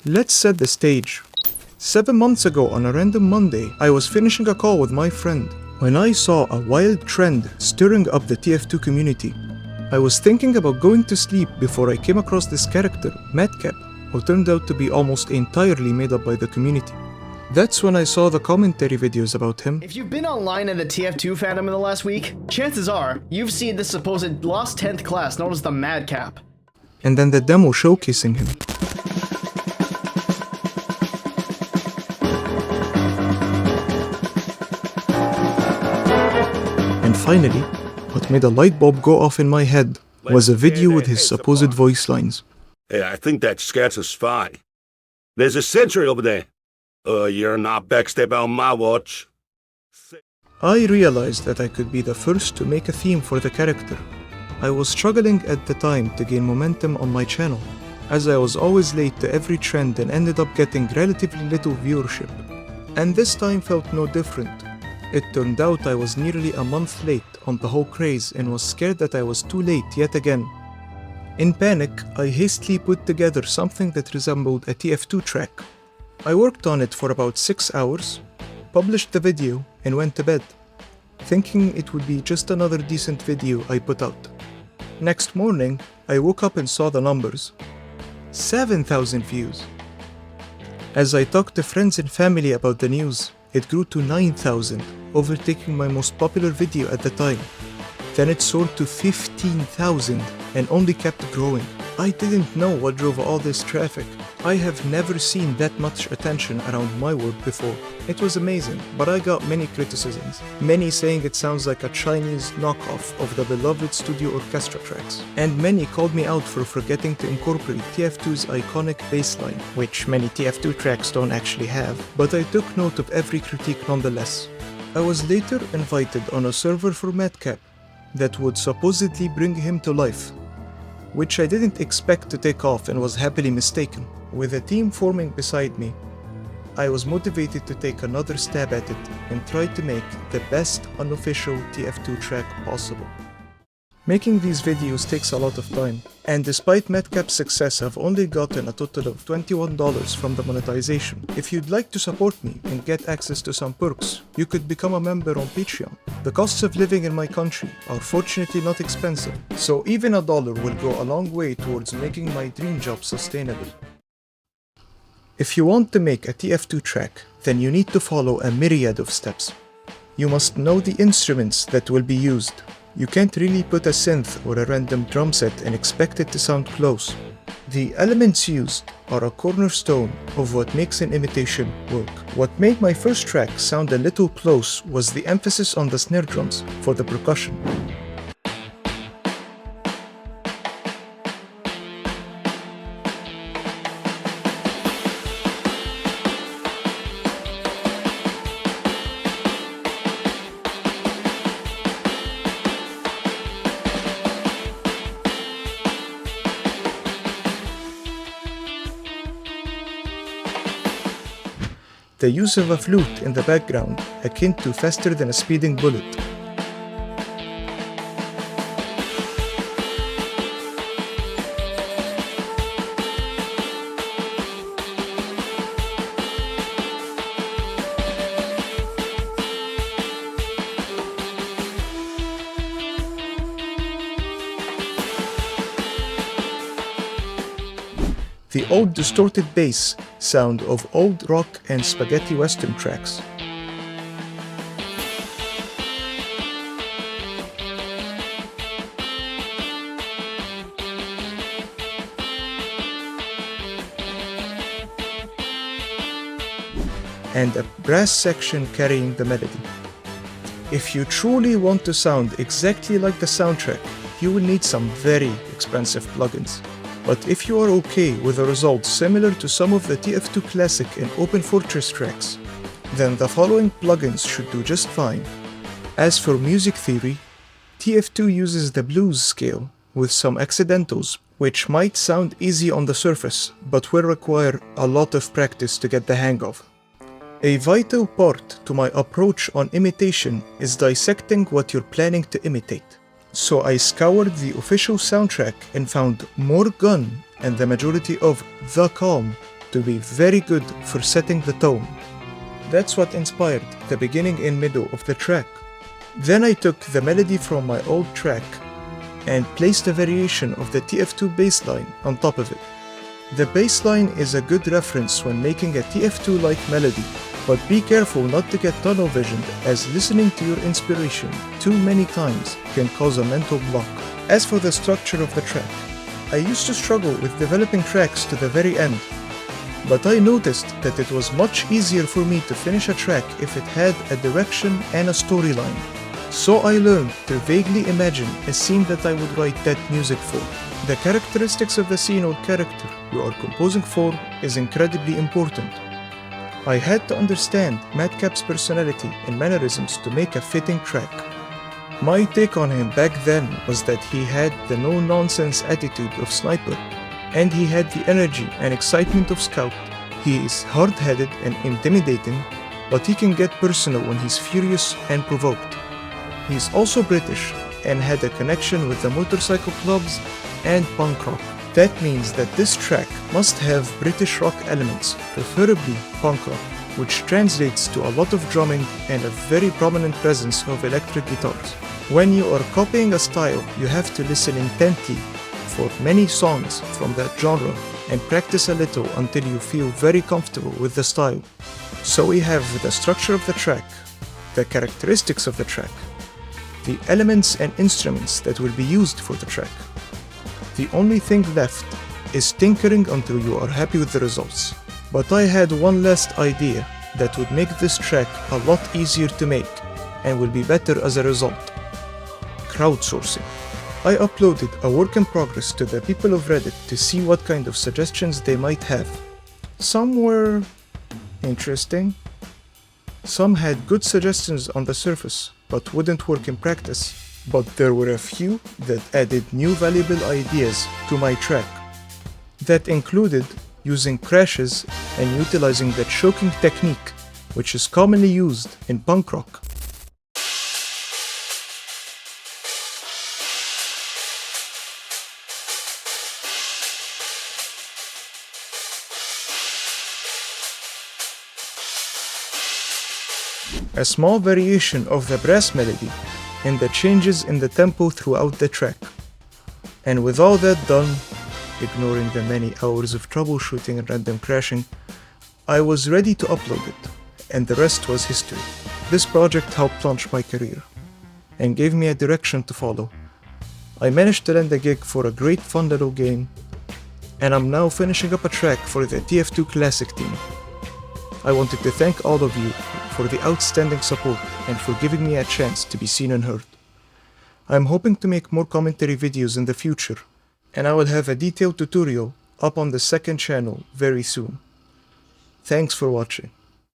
Let's set the stage. 7 months ago on a random Monday, I was finishing a call with my friend when I saw a wild trend stirring up the TF2 community. I was thinking about going to sleep before I came across this character, Madcap, who turned out to be almost entirely made up by the community. That's when I saw the commentary videos about him. If you've been online in the TF2 fandom in the last week, chances are you've seen this supposed lost 10th class known as the Madcap. And then the demo showcasing him. And finally, what made a light bulb go off in my head was a video with his supposed voice lines. Hey, I think that scat's a spy. There's a sentry over there. You're not backstep on my watch. I realized that I could be the first to make a theme for the character. I was struggling at the time to gain momentum on my channel, as I was always late to every trend and ended up getting relatively little viewership. And this time felt no different. It turned out I was nearly a month late on the whole craze and was scared that I was too late yet again. In panic, I hastily put together something that resembled a TF2 track. I worked on it for about 6 hours, published the video, and went to bed, thinking it would be just another decent video I put out. Next morning, I woke up and saw the numbers. 7,000 views. As I talked to friends and family about the news, it grew to 9,000, overtaking my most popular video at the time. Then it soared to 15,000 and only kept growing. I didn't know what drove all this traffic. I have never seen that much attention around my work before. It was amazing, but I got many criticisms. Many saying it sounds like a Chinese knockoff of the beloved studio orchestra tracks. And many called me out for forgetting to incorporate TF2's iconic bass line, which many TF2 tracks don't actually have, but I took note of every critique nonetheless. I was later invited on a server for Madcap that would supposedly bring him to life, which I didn't expect to take off and was happily mistaken. With a team forming beside me, I was motivated to take another stab at it and try to make the best unofficial TF2 track possible. Making these videos takes a lot of time, and despite Madcap's success, I've only gotten a total of $21 from the monetization. If you'd like to support me and get access to some perks, you could become a member on Patreon. The costs of living in my country are fortunately not expensive, so even $1 will go a long way towards making my dream job sustainable. If you want to make a TF2 track, then you need to follow a myriad of steps. You must know the instruments that will be used. You can't really put a synth or a random drum set and expect it to sound close. The elements used are a cornerstone of what makes an imitation work. What made my first track sound a little close was the emphasis on the snare drums for the percussion. The use of a flute in the background, akin to faster than a speeding bullet. The old distorted bass sound of old rock and spaghetti western tracks. And a brass section carrying the melody. If you truly want to sound exactly like the soundtrack, you will need some very expensive plugins. But if you are okay with a result similar to some of the TF2 Classic and Open Fortress tracks, then the following plugins should do just fine. As for music theory, TF2 uses the blues scale with some accidentals, which might sound easy on the surface, but will require a lot of practice to get the hang of. A vital part to my approach on imitation is dissecting what you're planning to imitate. So I scoured the official soundtrack and found more gun and the majority of the calm to be very good for setting the tone. That's what inspired the beginning and middle of the track. Then I took the melody from my old track and placed a variation of the TF2 bassline on top of it. The bassline is a good reference when making a TF2-like melody, but be careful not to get tunnel visioned, as listening to your inspiration too many times can cause a mental block. As for the structure of the track, I used to struggle with developing tracks to the very end, but I noticed that it was much easier for me to finish a track if it had a direction and a storyline. So I learned to vaguely imagine a scene that I would write that music for. The characteristics of the scene or character you are composing for is incredibly important. I had to understand Madcap's personality and mannerisms to make a fitting track. My take on him back then was that he had the no-nonsense attitude of Sniper, and he had the energy and excitement of Scout. He is hard-headed and intimidating, but he can get personal when he's furious and provoked. He's also British and had a connection with the motorcycle clubs and punk rock. That means that this track must have British rock elements, preferably punk rock, which translates to a lot of drumming and a very prominent presence of electric guitars. When you are copying a style, you have to listen intently for many songs from that genre and practice a little until you feel very comfortable with the style. So we have the structure of the track, the characteristics of the track, the elements and instruments that will be used for the track. The only thing left is tinkering until you are happy with the results. But I had one last idea that would make this track a lot easier to make and will be better as a result. Crowdsourcing. I uploaded a work in progress to the people of Reddit to see what kind of suggestions they might have. Some were interesting. Some had good suggestions on the surface, but wouldn't work in practice. But there were a few that added new valuable ideas to my track. That included using crashes and utilizing the choking technique, which is commonly used in punk rock. A small variation of the brass melody and the changes in the tempo throughout the track. And with all that done, ignoring the many hours of troubleshooting and random crashing, I was ready to upload it, and the rest was history. This project helped launch my career, and gave me a direction to follow. I managed to land a gig for a great fun little game, and I'm now finishing up a track for the TF2 Classic team. I wanted to thank all of you for the outstanding support and for giving me a chance to be seen and heard. I'm hoping to make more commentary videos in the future, and I will have a detailed tutorial up on the second channel very soon. Thanks for watching.